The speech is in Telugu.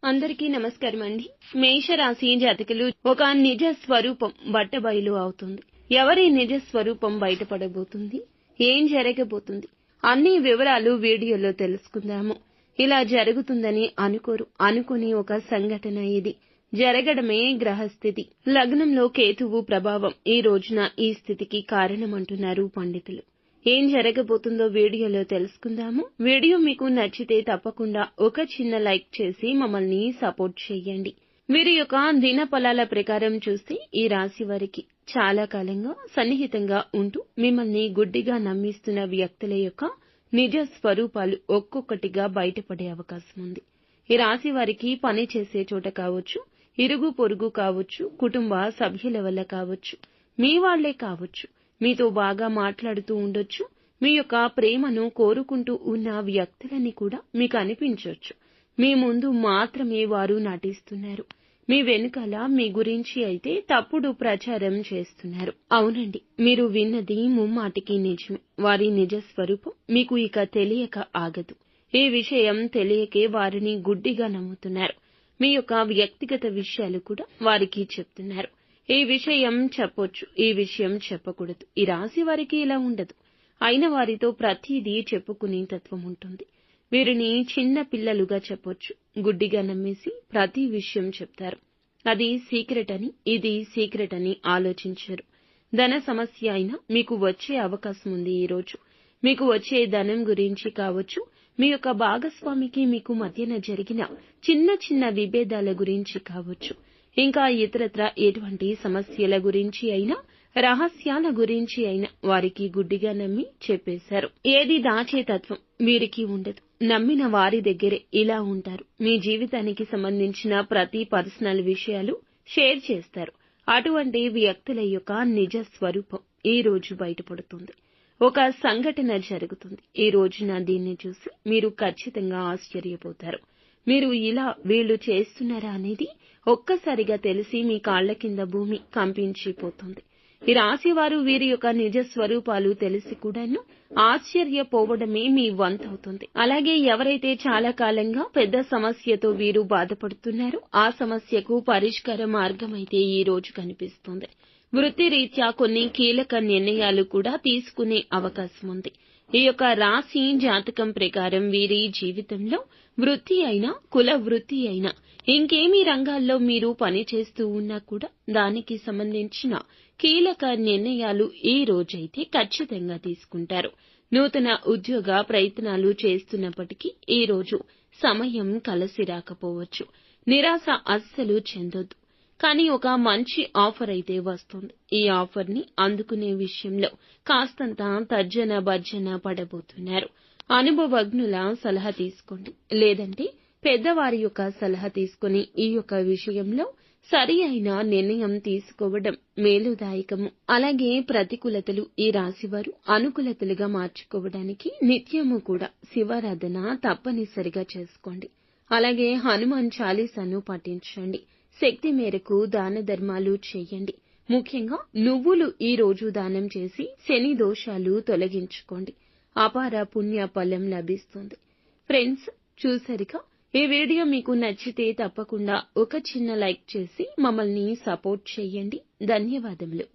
అందరికీ నమస్కారం అండి. మేషరాశి జాతకులు ఒక నిజ స్వరూపం బట్టబయలు అవుతుంది. ఎవరి నిజ స్వరూపం బయటపడబోతుంది, ఏం జరగబోతుంది అన్ని వివరాలు వీడియోలో తెలుసుకుందాము. ఇలా జరుగుతుందని అనుకోని ఒక సంఘటన ఇది. జరగడమే గ్రహస్థితి. లగ్నంలో కేతువు ప్రభావం ఈ రోజున ఈ స్థితికి కారణమంటున్నారు పండితులు. ఏం జరగబోతుందో వీడియోలో తెలుసుకుందాము. వీడియో మీకు నచ్చితే తప్పకుండా ఒక చిన్న లైక్ చేసి మమ్మల్ని సపోర్ట్ చేయండి. వీరి యొక్క దిన ఫలాల ప్రకారం చూస్తే ఈ రాశి వారికి చాలా కాలంగా సన్నిహితంగా ఉంటూ మిమ్మల్ని గుడ్డిగా నమ్మిస్తున్న వ్యక్తుల యొక్క నిజ స్వరూపాలు ఒక్కొక్కటిగా బయటపడే అవకాశం ఉంది. ఈ రాశి వారికి పని చేసే చోట కావచ్చు, ఇరుగు పొరుగు కావచ్చు, కుటుంబ సభ్యుల వల్ల కావచ్చు, మీ వాళ్లే కావచ్చు, మీతో బాగా మాట్లాడుతూ ఉండొచ్చు, మీ యొక్క ప్రేమను కోరుకుంటూ ఉన్న వ్యక్తులని కూడా మీకు అనిపించొచ్చు. మీ ముందు మాత్రమే వారు నటిస్తున్నారు. మీ వెనుకాల మీ గురించి అయితే తప్పుడు ప్రచారం చేస్తున్నారు. అవునండి, మీరు విన్నది ముమ్మాటికి నిజమే. వారి నిజ స్వరూపం మీకు ఇక తెలియక ఆగదు. ఈ విషయం తెలియకే వారిని గుడ్డిగా నమ్ముతున్నారు. మీ యొక్క వ్యక్తిగత విషయాలు కూడా వారికి చెప్తున్నారు. ఈ విషయం చెప్పొచ్చు, ఈ విషయం చెప్పకూడదు. ఈ రాశి వారికి ఇలా ఉండదు. అయిన వారితో ప్రతిదీ చెప్పుకునే తత్వం ఉంటుంది. వీరిని చిన్న పిల్లలుగా చెప్పొచ్చు. గుడ్డిగా నమ్మేసి ప్రతి విషయం చెప్తారు. అది సీక్రెట్ అని, ఇది సీక్రెట్ అని ఆలోచించరు. ధన సమస్య అయినా మీకు వచ్చే అవకాశం ఉంది. ఈ రోజు మీకు వచ్చే ధనం గురించి కావచ్చు, మీ యొక్క భాగస్వామికి మీకు మధ్యన జరిగిన చిన్న చిన్న విభేదాల గురించి కావచ్చు, ఇంకా ఇతరత్ర ఎటువంటి సమస్యల గురించి అయినా, రహస్యాల గురించి అయినా వారికి గుడ్డిగా నమ్మి చెప్పేశారు. ఏది దాచే తత్వం వీరికి ఉండదు. నమ్మిన వారి దగ్గరే ఇలా ఉంటారు. మీ జీవితానికి సంబంధించిన ప్రతి పర్సనల్ విషయాలు షేర్ చేస్తారు. అటువంటి వ్యక్తుల యొక్క నిజ స్వరూపం ఈ రోజు బయటపడుతుంది. ఒక సంఘటన జరుగుతుంది. ఈ రోజున దీన్ని చూసి మీరు ఖచ్చితంగా ఆశ్చర్యపోతారు. మీరు ఇలా వీళ్లు చేస్తున్నారా అనేది ఒక్కసారిగా తెలిసి మీ కాళ్ల కింద భూమి కంపించిపోతుంది. ఈ రాశి వారు వీరి యొక్క నిజ స్వరూపాలు తెలిసి కూడాను ఆశ్చర్యపోవడమే మీ వంతవుతుంది. అలాగే ఎవరైతే చాలా కాలంగా పెద్ద సమస్యతో వీరు బాధపడుతున్నారో ఆ సమస్యకు పరిష్కార మార్గం అయితే ఈ రోజు కనిపిస్తుంది. వృత్తిరీత్యా కొన్ని కీలక నిర్ణయాలు కూడా తీసుకునే అవకాశం ఉంది. ఈ యొక్క రాశి జాతకం ప్రకారం వీరి జీవితంలో వృత్తి అయినా, కుల వృత్తి అయినా, ఇంకేమీ రంగాల్లో మీరు పనిచేస్తూ ఉన్నా కూడా దానికి సంబంధించిన కీలక నిర్ణయాలు ఈ రోజైతే ఖచ్చితంగా తీసుకుంటారు. నూతన ఉద్యోగ ప్రయత్నాలు చేస్తున్నప్పటికీ ఈ రోజు సమయం కలిసి రాకపోవచ్చు. నిరాశ అస్సలు చెందొద్దు. కానీ ఒక మంచి ఆఫర్ అయితే వస్తుంది. ఈ ఆఫర్ ని అందుకునే విషయంలో కాస్తంత తర్జన భర్జన పడబోతున్నారు. అనుభవజ్ఞుల సలహా తీసుకోండి, లేదంటే పెద్దవారి యొక్క సలహా తీసుకుని ఈ యొక్క విషయంలో సరి అయిన నిర్ణయం తీసుకోవడం మేలుదాయకము. అలాగే ప్రతికూలతలు ఈ రాశివారు అనుకూలతలుగా మార్చుకోవడానికి నిత్యము కూడా శివారాధన తప్పనిసరిగా చేసుకోండి. అలాగే హనుమాన్ చాలీసాను పఠించండి. శక్తి మేరకు దాన ధర్మాలు చేయండి. ముఖ్యంగా నువ్వులు ఈ రోజు దానం చేసి శని దోషాలు తొలగించుకోండి. అపార పుణ్య ఫలం లభిస్తుంది. ఫ్రెండ్స్, చూసారుగా, ఈ వీడియో మీకు నచ్చితే తప్పకుండా ఒక చిన్న లైక్ చేసి మమ్మల్ని సపోర్ట్ చేయండి. ధన్యవాదములు.